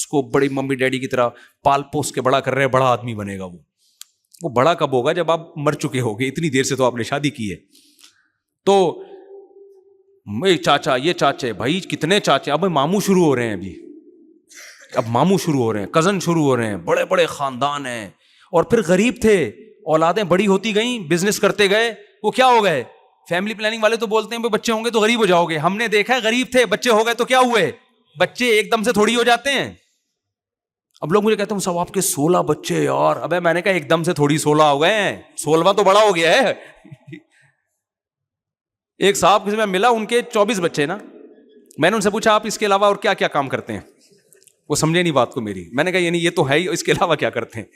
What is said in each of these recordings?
اس کو بڑی mummy daddy کی طرح پال پوس کے بڑا کر رہے ہیں, بڑا آدمی بنے گا. وہ بڑا کب ہوگا؟ جب آپ مر چکے ہوگے, اتنی دیر سے تو آپ نے شادی کی ہے. تو چاچا, یہ چاچے, بھائی کتنے چاچے, اب ماموں شروع ہو رہے ہیں, اب ماموں شروع ہو رہے ہیں, کزن شروع ہو رہے ہیں, بڑے بڑے خاندان ہیں. اور پھر غریب تھے, اولادیں بڑی ہوتی گئیں, بزنس کرتے گئے, وہ کیا ہو گئے؟ فیملی پلاننگ والے تو بولتے ہیں بچے ہوں گے تو غریب ہو جاؤ گے. ہم نے دیکھا ہے غریب تھے, بچے ہو گئے تو کیا ہوئے؟ بچے ایک دم سے تھوڑی ہو جاتے ہیں. اب لوگ مجھے کہتے ہیں صاحب آپ کے 16 بچے یار. ابے میں نے کہا ایک دم سے تھوڑی 16 ہو گئے ہیں, 16واں تو بڑا ہو گیا ہے. ایک صاحب کسی میں ملا, ان کے 24 بچے نا. میں نے ان سے پوچھا آپ اس کے علاوہ اور کیا کیا کام کرتے ہیں؟ وہ سمجھے نہیں بات کو میری. میں نے کہا یعنی یہ تو ہے ہی, اس کے علاوہ کیا کرتے ہیں؟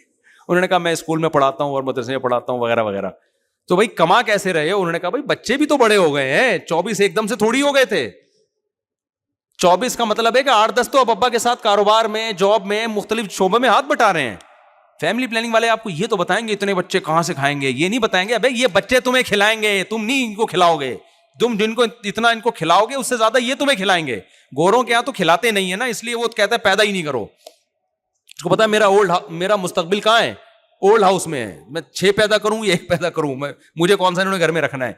انہوں نے کہا میں اسکول میں پڑھاتا ہوں اور مدرسے میں پڑھاتا ہوں وغیرہ وغیرہ. تو بھائی کما کیسے رہے ہو؟ انہوں نے کہا بھائی بچے بھی تو بڑے ہو گئے ہیں, 24 ایک دم سے تھوڑی ہو گئے تھے. 24 کا مطلب ہے کہ 8-10 تو اب ابا کے ساتھ کاروبار میں, جاب میں, مختلف شعبوں میں ہاتھ بٹا رہے ہیں. فیملی پلاننگ والے آپ کو یہ تو بتائیں گے اتنے بچے کہاں سے کھائیں گے, یہ نہیں بتائیں گے ابے یہ بچے تمہیں کھلائیں گے, تم نہیں ان کو کھلاؤ گے. تم جن کو اتنا ان کو کھلاؤ گے اس سے زیادہ یہ تمہیں کھلائیں گے. گوروں کے یہاں تو کھلاتے نہیں ہے نا, اس لیے وہ کہتا ہے پیدا ہی نہیں کرو. اس کو پتا ہے میرا مستقبل کہاں ہے؟ اولڈ ہاؤس میں ہے. میں 6 پیدا کروں یا 1 پیدا کروں, مجھے کون سا انہوں نے گھر میں رکھنا ہے.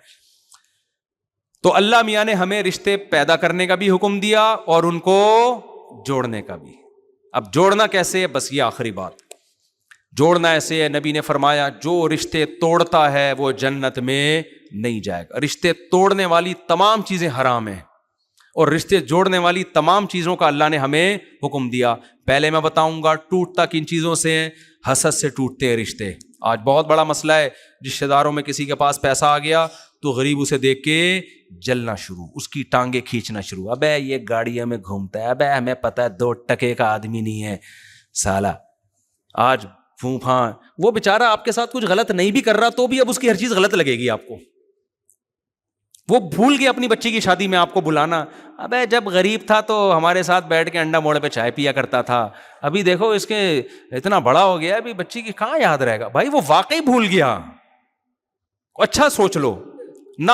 تو اللہ میاں نے ہمیں رشتے پیدا کرنے کا بھی حکم دیا اور ان کو جوڑنے کا بھی. اب جوڑنا کیسے ہے؟ بس یہ آخری بات, جوڑنا ایسے ہے, نبی نے فرمایا جو رشتے توڑتا ہے وہ جنت میں نہیں جائے گا. رشتے توڑنے والی تمام چیزیں حرام ہیں اور رشتے جوڑنے والی تمام چیزوں کا اللہ نے ہمیں حکم دیا. پہلے میں بتاؤں گا ٹوٹتا کن چیزوں سے ہیں. حسد سے ٹوٹتے ہیں رشتے. آج بہت بڑا مسئلہ ہے, رشتے داروں میں کسی کے پاس پیسہ آ گیا تو غریب اسے دیکھ کے جلنا شروع, اس کی ٹانگیں کھینچنا شروع. ابے یہ گاڑیوں میں گھومتا ہے, ابے ہمیں پتہ ہے 2 ٹکے کا آدمی نہیں ہے سالہ. آج پھوپھاں, وہ بیچارہ آپ کے ساتھ کچھ غلط نہیں بھی کر رہا تو بھی اب اس کی ہر چیز غلط لگے گی آپ کو. وہ بھول گیا اپنی بچی کی شادی میں آپ کو بلانا. ابے جب غریب تھا تو ہمارے ساتھ بیٹھ کے انڈا موڑ پہ چائے پیا کرتا تھا, ابھی دیکھو اس کے اتنا بڑا ہو گیا, ابھی بچی کی کہاں یاد رہے گا. بھائی وہ واقعی بھول گیا. اچھا سوچ لو نہ,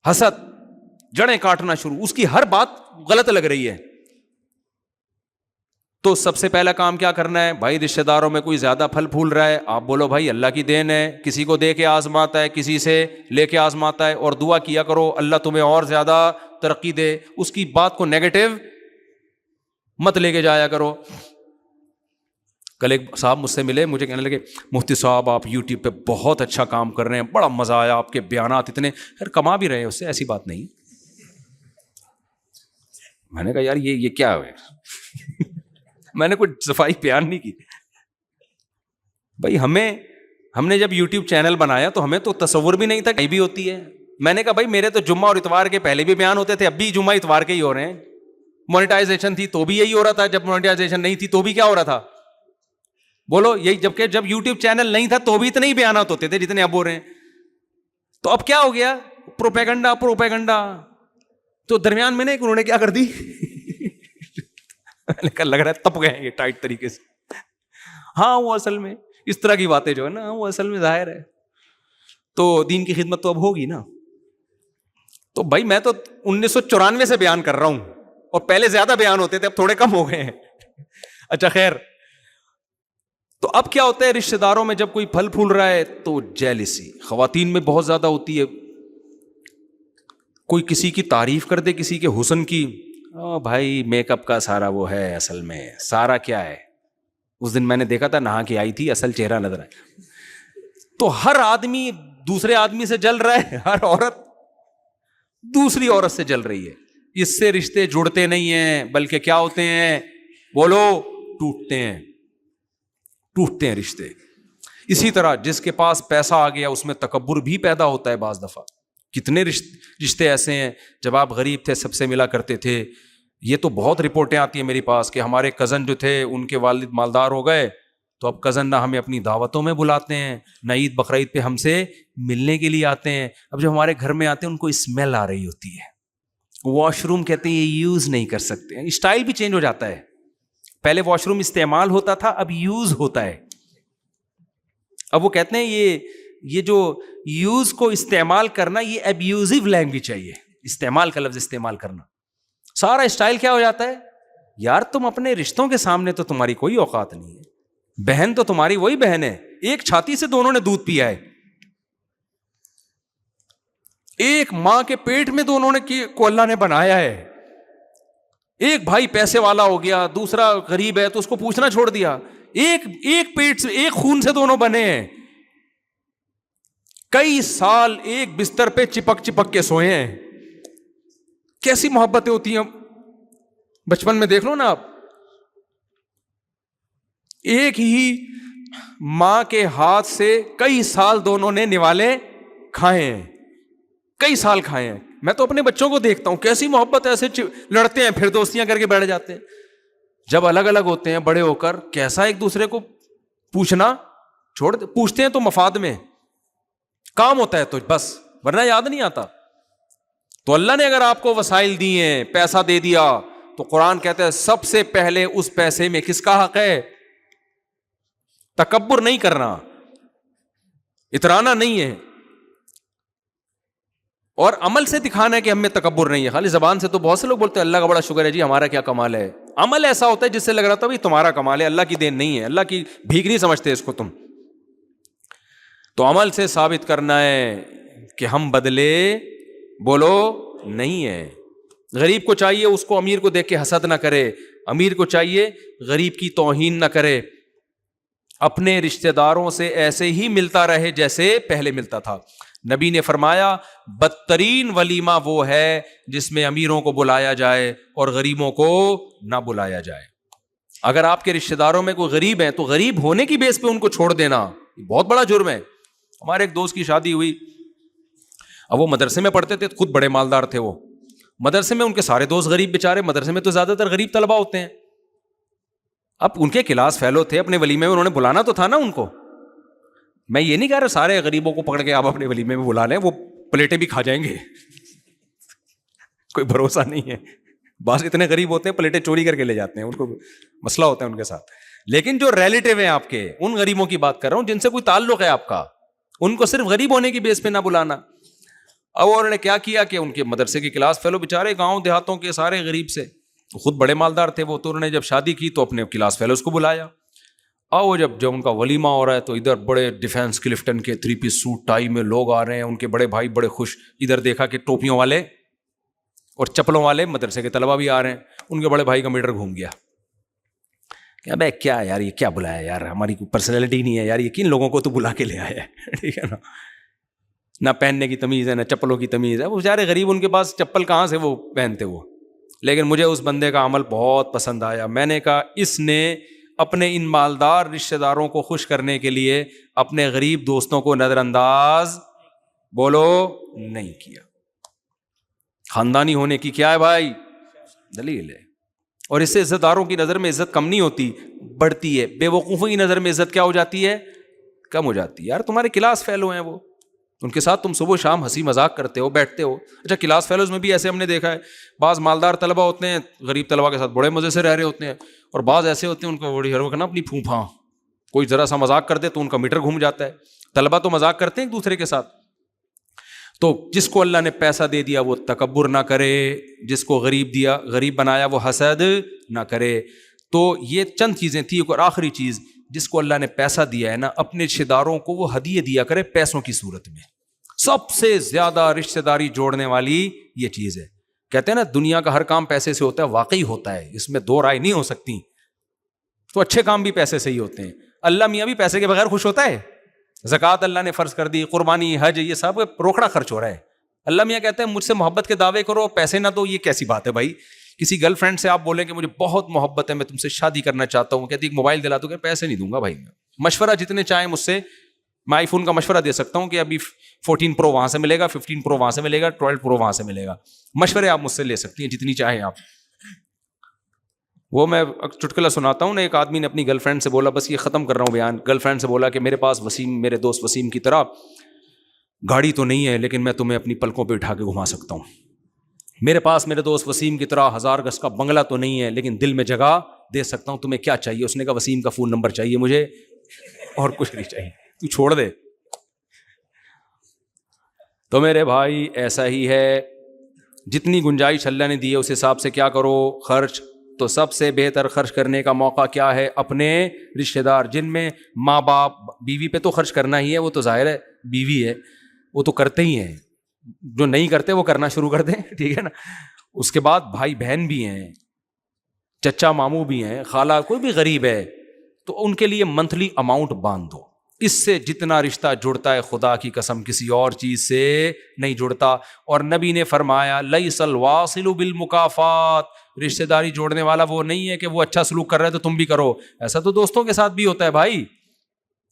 حسد جڑیں کاٹنا شروع, اس کی ہر بات غلط لگ رہی ہے. تو سب سے پہلا کام کیا کرنا ہے بھائی؟ رشتہ داروں میں کوئی زیادہ پھل پھول رہا ہے, آپ بولو بھائی اللہ کی دین ہے, کسی کو دے کے آزماتا ہے, کسی سے لے کے آزماتا ہے, اور دعا کیا کرو اللہ تمہیں اور زیادہ ترقی دے. اس کی بات کو نیگیٹو مت لے کے جایا کرو. کل ایک صاحب مجھ سے ملے, مجھے کہنے لگے مفتی صاحب آپ یوٹیوب پہ بہت اچھا کام کر رہے ہیں, بڑا مزہ آیا, آپ کے بیانات اتنے, خیر کما بھی رہے ہیں اس سے, ایسی بات نہیں. میں نے کہا یار یہ کیا ہے میں نے کوئی صفائی بیان نہیں کی. بھائی ہم نے جب یوٹیوب چینل بنایا تو ہمیں تو تصور بھی نہیں تھا کہیں بھی ہوتی ہے. میں نے کہا بھائی میرے تو جمعہ اور اتوار کے پہلے بھی بیان ہوتے تھے, اب بھی جمعہ اتوار کے ہی ہو رہے ہیں. مونیٹائزیشن تھی تو بھی یہی ہو رہا تھا, جب مونیٹائزیشن نہیں تھی تو بھی کیا ہو رہا تھا بولو یہی. جبکہ جب یوٹیوب چینل نہیں تھا تو بھی اتنے ہی بیانات ہوتے تھے جتنے اب ہو رہے ہیں. تو اب کیا ہو گیا؟ پروپیگنڈا. تو درمیان میں نے انہوں نے کیا کر دی لگ رہا ہے تپ گئے یہ ٹائٹ طریقے سے. ہاں وہ اصل میں اس طرح کی باتیں جو ہے نا وہ اصل میں ظاہر ہے تو دین کی خدمت تو اب ہوگی نا. تو بھائی میں تو 1994 سے بیان کر رہا ہوں اور پہلے زیادہ بیان ہوتے تھے, اب تھوڑے کم ہو گئے ہیں. اچھا خیر, تو اب کیا ہوتا ہے رشتہ داروں میں جب کوئی پھل پھول رہا ہے تو جیلسی خواتین میں بہت زیادہ ہوتی ہے. کوئی کسی کی تعریف کر دے, کسی کے حسن کی, بھائی میک اپ کا سارا وہ ہے, اصل میں سارا کیا ہے. اس دن میں نے دیکھا تھا نہا کے آئی تھی, اصل چہرہ نظر آئے. تو ہر آدمی دوسرے آدمی سے جل رہا ہے, ہر عورت دوسری عورت سے جل رہی ہے. اس سے رشتے جڑتے نہیں ہیں بلکہ کیا ہوتے ہیں بولو, ٹوٹتے ہیں رشتے. اسی طرح جس کے پاس پیسہ آ گیا اس میں تکبر بھی پیدا ہوتا ہے بعض دفعہ. کتنے رشتے ایسے ہیں جب آپ غریب تھے سب سے ملا کرتے تھے. یہ تو بہت رپورٹیں آتی ہیں میرے پاس کہ ہمارے کزن جو تھے ان کے والد مالدار ہو گئے تو اب کزن نہ ہمیں اپنی دعوتوں میں بلاتے ہیں, نہ عید بقرعید پہ ہم سے ملنے کے لیے آتے ہیں. اب جب ہمارے گھر میں آتے ہیں ان کو اسمیل آ رہی ہوتی ہے, واش روم کہتے ہیں یہ یوز نہیں کر سکتے. اسٹائل بھی چینج ہو جاتا ہے, پہلے واش روم استعمال ہوتا تھا اب یوز ہوتا ہے. اب وہ کہتے ہیں یہ جو یوز کو استعمال کرنا یہ ابیوزو لینگویج ہے, یہ استعمال کا لفظ استعمال کرنا. سارا اسٹائل کیا ہو جاتا ہے یار تم اپنے رشتوں کے سامنے تو تمہاری کوئی اوقات نہیں ہے. بہن تو تمہاری وہی بہن ہے, ایک چھاتی سے دونوں نے دودھ پیا ہے, ایک ماں کے پیٹ میں دونوں نے کو اللہ نے بنایا ہے. ایک بھائی پیسے والا ہو گیا, دوسرا غریب ہے تو اس کو پوچھنا چھوڑ دیا. ایک پیٹ سے, ایک خون سے دونوں بنے ہیں. کئی سال ایک بستر پہ چپک کے سوئے ہیں. کیسی محبتیں ہوتی ہیں بچپن میں, دیکھ لو نا آپ. ایک ہی ماں کے ہاتھ سے کئی سال دونوں نے نوالے کھائے ہیں, کئی سال کھائے ہیں. میں تو اپنے بچوں کو دیکھتا ہوں کیسی محبت, ایسے لڑتے ہیں پھر دوستیاں کر کے بیٹھ جاتے ہیں. جب الگ الگ ہوتے ہیں بڑے ہو کر, کیسا ایک دوسرے کو پوچھنا پوچھتے ہیں تو مفاد میں کام ہوتا ہے تو بس, ورنہ یاد نہیں آتا. تو اللہ نے اگر آپ کو وسائل دیے ہیں, پیسہ دے دیا, تو قرآن کہتا ہے سب سے پہلے اس پیسے میں کس کا حق ہے؟ تکبر نہیں کرنا, اترانا نہیں ہے, اور عمل سے دکھانا ہے کہ ہم میں تکبر نہیں ہے. خالی زبان سے تو بہت سے لوگ بولتے ہیں اللہ کا بڑا شکر ہے جی, ہمارا کیا کمال ہے. عمل ایسا ہوتا ہے جس سے لگ رہا تھا بھائی تمہارا کمال ہے, اللہ کی دین نہیں ہے, اللہ کی بھیک نہیں سمجھتے اس کو تم. تو عمل سے ثابت کرنا ہے کہ ہم بدلے بولو نہیں ہے. غریب کو چاہیے اس کو امیر کو دیکھ کے حسد نہ کرے, امیر کو چاہیے غریب کی توہین نہ کرے. اپنے رشتہ داروں سے ایسے ہی ملتا رہے جیسے پہلے ملتا تھا. نبی نے فرمایا بدترین ولیمہ وہ ہے جس میں امیروں کو بلایا جائے اور غریبوں کو نہ بلایا جائے. اگر آپ کے رشتہ داروں میں کوئی غریب ہیں تو غریب ہونے کی بیس پہ ان کو چھوڑ دینا بہت بڑا جرم ہے. ہمارے ایک دوست کی شادی ہوئی, اب وہ مدرسے میں پڑھتے تھے, خود بڑے مالدار تھے. وہ مدرسے میں ان کے سارے دوست غریب بیچارے, مدرسے میں تو زیادہ تر غریب طلبہ ہوتے ہیں. اب ان کے کلاس فیلو تھے, اپنے ولیمے میں انہوں نے بلانا تو تھا نا ان کو. میں یہ نہیں کہہ رہا سارے غریبوں کو پکڑ کے آپ اپنے ولیمے میں بلا لیں, وہ پلیٹیں بھی کھا جائیں گے, کوئی بھروسہ نہیں ہے. بعض اتنے غریب ہوتے ہیں پلیٹیں چوری کر کے لے جاتے ہیں, ان کو مسئلہ ہوتا ہے ان کے ساتھ. لیکن جو ریلیٹیو ہیں آپ کے, ان غریبوں کی بات کر رہا ہوں جن سے کوئی تعلق ہے آپ کا, ان کو صرف غریب ہونے کی بیس پہ نہ بلانا. اب انہوں نے کیا کیا کہ ان کے مدرسے کی کلاس فیلو بیچارے گاؤں دیہاتوں کے سارے غریب سے, خود بڑے مالدار تھے وہ, تو انہوں نے جب شادی کی تو اپنے کلاس فیلوز کو بلایا. وہ جب ان کا ولیمہ ہو رہا ہے تو ادھر بڑے ڈیفینس کلفٹن کے 3 پیس سوٹ ٹائی میں لوگ آ رہے ہیں, ان کے بڑے بھائی بڑے خوش. ادھر دیکھا کہ ٹوپیوں والے اور چپلوں والے مدرسے کے طلبہ بھی آ رہے ہیں. ان کے بڑے بھائی کا میٹر گھوم گیا کہ ابے کیا یار, یہ کیا بلایا یار, ہماری کوئی پرسنالٹی نہیں ہے یار, یہ کن لوگوں کو تو بلا کے لے آیا ہے. ٹھیک ہے نا, نہ پہننے کی تمیز ہے نہ چپلوں کی تمیز ہے. وہ بیچارے غریب, ان کے پاس چپل کہاں سے وہ پہنتے وہ. لیکن مجھے اس بندے کا عمل بہت پسند آیا. میں نے کہا اس نے اپنے ان مالدار رشتہ داروں کو خوش کرنے کے لیے اپنے غریب دوستوں کو نظر انداز بولو نہیں کیا. خاندانی ہونے کی کیا ہے بھائی دلیل ہے. اور اس سے عزت داروں کی نظر میں عزت کم نہیں ہوتی, بڑھتی ہے. بے وقوفوں کی نظر میں عزت کیا ہو جاتی ہے, کم ہو جاتی ہے. یار تمہارے کلاس فیلو ہیں وہ, ان کے ساتھ تم صبح و شام ہنسی مذاق کرتے ہو, بیٹھتے ہو. اچھا کلاس فیلوز میں بھی ایسے ہم نے دیکھا ہے, بعض مالدار طلبہ ہوتے ہیں غریب طلبہ کے ساتھ بڑے مزے سے رہ رہے ہوتے ہیں, اور بعض ایسے ہوتے ہیں ان کو بڑی ہر وقت نا اپنی پھوپھا, کوئی ذرا سا مذاق کر دے تو ان کا میٹر گھوم جاتا ہے. طلبہ تو مذاق کرتے ہیں ایک دوسرے کے ساتھ. تو جس کو اللہ نے پیسہ دے دیا وہ تکبر نہ کرے, جس کو غریب بنایا وہ حسد نہ کرے. تو یہ چند چیزیں تھیں. اور آخری چیز, جس کو اللہ نے پیسہ دیا ہے نا, اپنے رشتہ داروں کو وہ ہدیے دیا کرے پیسوں کی صورت میں. سب سے زیادہ رشتہ داری جوڑنے والی یہ چیز ہے. کہتے ہیں نا دنیا کا ہر کام پیسے سے ہوتا ہے, واقعی ہوتا ہے, اس میں دو رائے نہیں ہو سکتی. تو اچھے کام بھی پیسے سے ہی ہوتے ہیں. اللہ میاں بھی پیسے کے بغیر خوش ہوتا ہے. زکوٰۃ اللہ نے فرض کر دی, قربانی, حج, یہ سب روکڑا خرچ ہو رہا ہے. اللہ میاں کہتے ہیں مجھ سے محبت کے دعوے کرو, پیسے نہ دو, یہ کیسی بات ہے بھائی. کسی گرل فرینڈ سے آپ بولیں کہ مجھے بہت محبت ہے, میں تم سے شادی کرنا چاہتا ہوں, کہتی ایک موبائل دلا دو, کہ پیسے نہیں دوں گا بھائی. میں مشورہ جتنے چاہیں مجھ سے, میں آئی فون کا مشورہ دے سکتا ہوں کہ ابھی 14 پرو وہاں سے ملے گا, 15 پرو وہاں سے ملے گا, 12 پرو وہاں سے ملے گا. مشورے آپ مجھ سے لے سکتی ہیں جتنی چاہیں آپ. وہ میں چٹکلا سناتا ہوں نا, ایک آدمی نے اپنی گرل فرینڈ سے بولا, بس یہ ختم کر رہا ہوں بیان, گرل فرینڈ سے بولا کہ میرے پاس وسیم, میرے دوست وسیم کی طرح گاڑی تو نہیں ہے, لیکن میں تمہیں اپنی پلکوں پہ اٹھا کے گھما سکتا ہوں. میرے پاس میرے دوست وسیم کی طرح 1000 گز کا بنگلہ تو نہیں ہے, لیکن دل میں جگہ دے سکتا ہوں. تمہیں کیا چاہیے؟ اس نے کہا وسیم کا فون نمبر چاہیے مجھے, اور کچھ نہیں چاہیے, تو چھوڑ دے. تو میرے بھائی ایسا ہی ہے, جتنی گنجائش اللہ نے دی ہے اس حساب سے کیا کرو, خرچ تو سب سے بہتر خرچ کرنے کا موقع کیا ہے؟ اپنے رشتہ دار، جن میں ماں باپ، بیوی پہ تو خرچ کرنا ہی ہے، وہ تو ظاہر ہے بیوی ہے، وہ تو کرتے ہی ہیں، جو نہیں کرتے وہ کرنا شروع کر دیں، ٹھیک ہے نا. اس کے بعد بھائی بہن بھی ہیں، چچا ماموں بھی ہیں، خالہ، کوئی بھی غریب ہے تو ان کے لیے منتھلی اماؤنٹ باندھ دو. اس سے جتنا رشتہ جڑتا ہے خدا کی قسم کسی اور چیز سے نہیں جڑتا. اور نبی نے فرمایا لیس الواصل بالمکافات، رشتہ داری جوڑنے والا وہ نہیں ہے کہ وہ اچھا سلوک کر رہا ہے تو تم بھی کرو. ایسا تو دوستوں کے ساتھ بھی ہوتا ہے بھائی،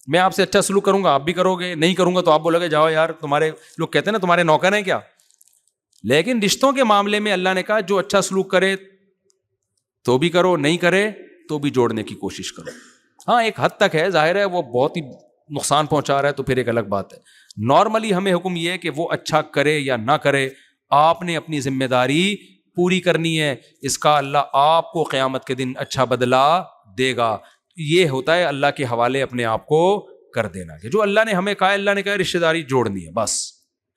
میں آپ سے اچھا سلوک کروں گا آپ بھی کرو گے، نہیں کروں گا تو آپ بولو گے جاؤ یار، تمہارے لوگ کہتے ہیں نا تمہارے نوکر ہیں کیا. لیکن رشتوں کے معاملے میں اللہ نے کہا جو اچھا سلوک کرے تو بھی کرو، نہیں کرے تو بھی جوڑنے کی کوشش کرو. ہاں ایک حد تک ہے، ظاہر ہے وہ بہت ہی نقصان پہنچا رہا ہے تو پھر ایک الگ بات ہے. نارملی ہمیں حکم یہ ہے کہ وہ اچھا کرے یا نہ کرے، آپ نے اپنی ذمہ داری پوری کرنی ہے، اس کا اللہ آپ کو قیامت کے دن اچھا بدلہ دے گا. یہ ہوتا ہے اللہ کے حوالے اپنے آپ کو کر دینا کہ جو اللہ نے ہمیں کہا، اللہ نے کہا رشتہ داری جوڑنی ہے بس.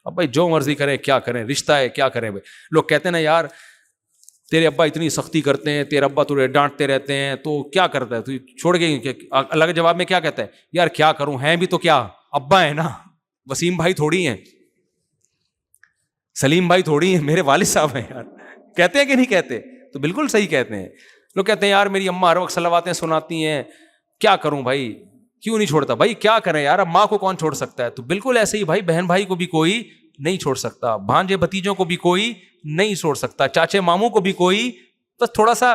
اب بھائی جو مرضی کریں کیا کریں، رشتہ ہے کیا کریں. بھائی لوگ کہتے ہیں نا یار تیرے ابا اتنی سختی کرتے ہیں، تیرے ابا تجھے ڈانٹتے رہتے ہیں تو کیا کرتا ہے تو چھوڑ گئے. اللہ کے جواب میں کیا کہتا ہے؟ یار کیا کروں، ہیں بھی تو کیا ابا ہے نا، وسیم بھائی تھوڑی ہیں، سلیم بھائی تھوڑی ہیں، میرے والد صاحب ہیں یار. کہتے ہیں کہ نہیں کہتے؟ تو بالکل صحیح کہتے ہیں. لوگ کہتے ہیں یار میری اماں ہر وقت صلواتیں سناتی ہیں، کیا کروں بھائی، کیوں نہیں چھوڑتا. بھائی کیا کریں یار، اب ماں کو کون چھوڑ سکتا ہے. تو بالکل ایسے ہی بھائی بہن بھائی کو بھی کوئی نہیں چھوڑ سکتا، بھانجے بھتیجوں کو بھی کوئی نہیں چھوڑ سکتا، چاچے ماموں کو بھی کوئی. بس تھوڑا سا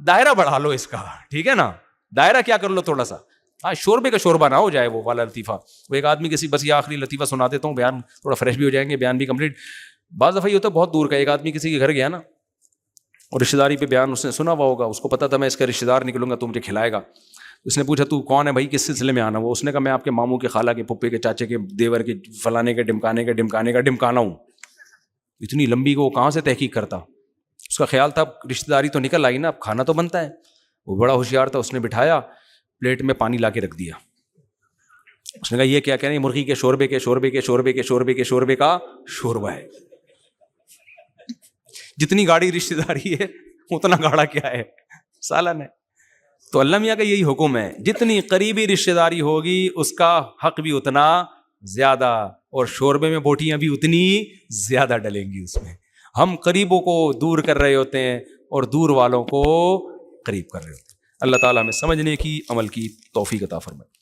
دائرہ بڑھا لو اس کا، ٹھیک ہے نا، دائرہ کیا کر لو تھوڑا سا. ہاں شوربے کا شوربہ نہ ہو جائے وہ والا لطیفہ. وہ ایک آدمی کسی، بس یہ آخری لطیفہ سنا دیتا ہوں، بیان تھوڑا فریش بھی ہو جائیں گے، بیان بھی کمپلیٹ. بعض دفعہ یہ ہوتا ہے بہت دور کا، ایک آدمی کسی کے گھر گیا نا اور رشتہ داری پہ بیان اس نے سنا ہوا ہوگا، اس کو پتا تھا میں اس کا رشتہ دار نکلوں گا تو مجھے کھلائے گا. اس نے پوچھا تو کون ہے بھائی، کس سلسلے میں آنا. وہ اس نے کہا میں آپ کے ماموں کے، خالہ کے، پھپھے کے، چاچے کے، دیور کے، فلانے کے، ڈمکانے کا ڈمکانا ہوں. اتنی لمبی کو وہ کہاں سے تحقیق کرتا. اس کا خیال تھا رشتہ داری تو نکل آئی نا، اب کھانا تو بنتا ہے. وہ بڑا ہوشیار تھا، اس نے بٹھایا، پلیٹ میں پانی لا کے رکھ دیا. اس نے کہا یہ کیا کہہ رہے ہیں؟ مرغی کے شوربے کے شوربے کے شوربے کے شوربے کے شوربے کا شوربہ ہے. جتنی گاڑی رشتہ داری ہے اتنا گاڑا کیا ہے، سالن ہے. تو اللہ میاں کا یہی حکم ہے، جتنی قریبی رشتہ داری ہوگی اس کا حق بھی اتنا زیادہ، اور شوربے میں بوٹیاں بھی اتنی زیادہ ڈلیں گی اس میں. ہم قریبوں کو دور کر رہے ہوتے ہیں اور دور والوں کو قریب کر رہے ہوتے ہیں. اللہ تعالیٰ ہمیں سمجھنے کی، عمل کی توفیق عطا فرمائے.